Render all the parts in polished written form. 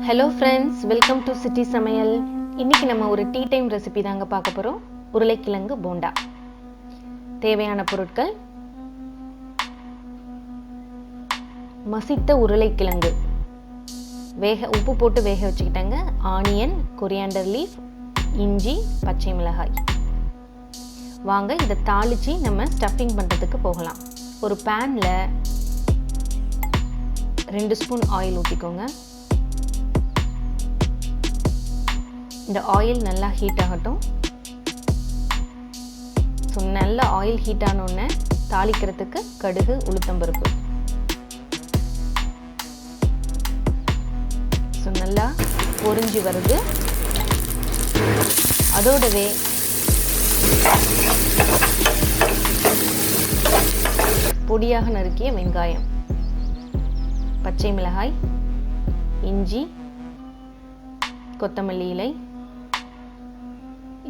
Hello friends, welcome to City Samayal. இன்னைக்கு நம்ம ஒரு டீ டைம் ரெசிபி தாங்க பார்க்க போறோம். உருளைக்கிழங்கு போண்டா. தேவையான பொருட்கள்: மசித்த உருளைக்கிழங்கு, உப்பு போட்டு வேக வச்சுக்கிட்டேங்க. ஆனியன், கொரியாண்டர் லீஃப், இஞ்சி, பச்சை மிளகாய். வாங்க இதை தாளிச்சு நம்ம ஸ்டஃபிங் பண்றதுக்கு போகலாம். ஒரு பேன்ல 2 ஸ்பூன் ஆயில் ஊற்றிக்கோங்க. இந்த ஆயில் நல்லா ஹீட் ஆகட்டும். ஸோ நல்லா ஆயில் ஹீட் ஆனோடனே தாளிக்கிறதுக்கு கடுகு, உளுத்தம்பருப்பு. ஸோ நல்லா பொரிஞ்சு வருது. அதோடவே பொடியாக நறுக்கிய வெங்காயம், பச்சை மிளகாய், இஞ்சி, கொத்தமல்லி இலை,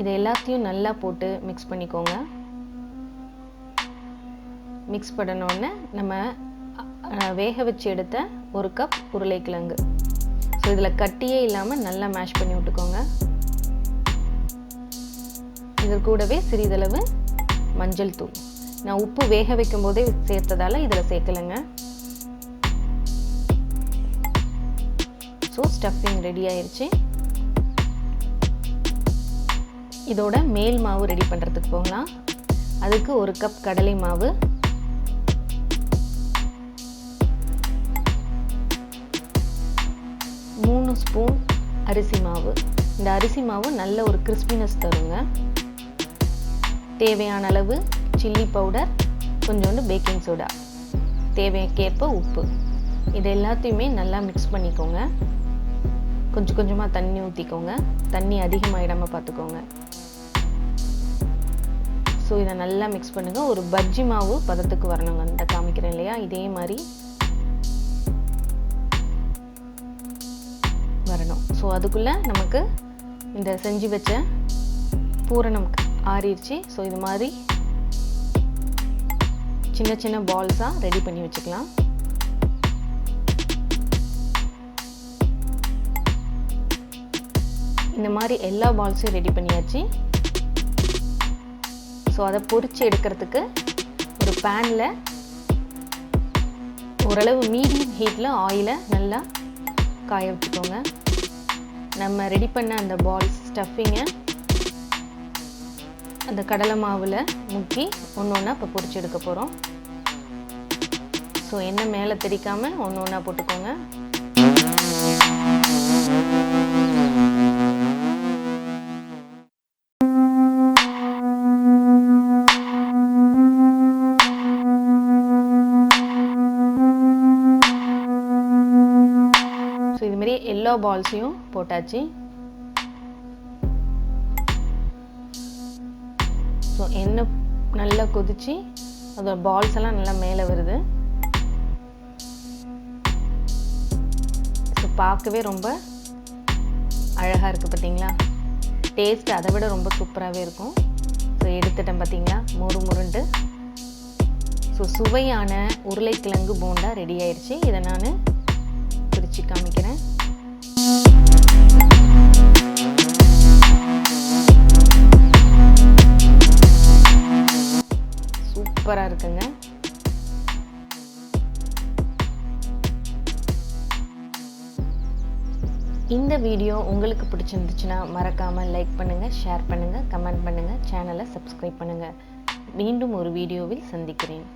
இது எல்லாத்தையும் நல்லா போட்டு மிக்ஸ் பண்ணிக்கோங்க. மிக்ஸ் பண்ணோடனே நம்ம வேக வச்சு எடுத்த 1 கப் உருளைக்கிழங்கு. ஸோ இதில் கட்டியே இல்லாமல் நல்லா மேஷ் பண்ணி விட்டுக்கோங்க. இது கூடவே சிறிதளவு மஞ்சள் தூள். நான் உப்பு வேக வைக்கும் போதே சேர்த்ததால இதில் சேர்க்கலைங்க. ஸோ ஸ்டஃபிங் ரெடி ஆயிடுச்சு. இதோட மேல் மாவு ரெடி பண்ணுறதுக்கு போகலாம். அதுக்கு 1 கப் கடலை மாவு, 3 ஸ்பூன் அரிசி மாவு. இந்த அரிசி மாவு நல்ல ஒரு கிறிஸ்பினஸ் தருங்க. தேவையான அளவு சில்லி பவுடர், கொஞ்சோண்டு பேக்கிங் சோடா, தேவைக்கேற்ப உப்பு. இது எல்லாத்தையுமே நல்லா மிக்ஸ் பண்ணிக்கோங்க. கொஞ்சம் கொஞ்சமாக தண்ணி ஊற்றிக்கோங்க. தண்ணி அதிகமாகிடாமல் பார்த்துக்கோங்க. ஸோ இதை நல்லா மிக்ஸ் பண்ணுங்கள். ஒரு பஜ்ஜி மாவு பதத்துக்கு வரணுங்க. இந்த காமிக்கிறேன் இல்லையா, இதே மாதிரி வரணும். ஸோ அதுக்குள்ளே நமக்கு இந்த செஞ்சு வச்ச பூரணம் ஆறிடுச்சு. ஸோ இது மாதிரி சின்ன சின்ன பால்ஸாக ரெடி பண்ணி வச்சுக்கலாம். இந்த மாதிரி எல்லா பால்ஸையும் ரெடி பண்ணியாச்சு. ஸோ அதை பொரிச்சு எடுக்கிறதுக்கு ஒரு பேனில் ஓரளவு மீடியம் ஹீட்டில் ஆயிலை நல்லா காய வச்சுக்கோங்க. நம்ம ரெடி பண்ண அந்த பால்ஸ் ஸ்டஃபிங்கை அந்த கடலை மாவில் முக்கி ஒன்று ஒன்றா இப்போ பொரிச்சு எடுக்க போகிறோம். ஸோ எண்ணெய் மேலே தெளிக்காமல் ஒன்று ஒன்றா போட்டுக்கோங்க. ஸோ இதுமாரி எல்லா பால்ஸையும் போட்டாச்சு. ஸோ எண்ணெய் நல்லா கொதிச்சு அதோட பால்ஸ் எல்லாம் நல்லா மேலே வருது. ஸோ பார்க்கவே ரொம்ப அழகாக இருக்குது பார்த்தீங்களா. டேஸ்ட் அதை விட ரொம்ப சூப்பராகவே இருக்கும். ஸோ எடுத்துட்டேன் பார்த்தீங்களா, முறு முருண்டு. ஸோ சுவையான உருளைக்கிழங்கு போண்டா ரெடி ஆயிடுச்சு. இதை நான் பிரித்து காமிக்கிறேன். சூப்பராக இருக்குங்க. இந்த வீடியோ உங்களுக்கு பிடிச்சிருந்துச்சுன்னா மறக்காமல் லைக் பண்ணுங்கள், ஷேர் பண்ணுங்கள், கமெண்ட் பண்ணுங்கள், சேனலை சப்ஸ்கிரைப் பண்ணுங்கள். மீண்டும் ஒரு வீடியோவில் சந்திக்கிறேன்.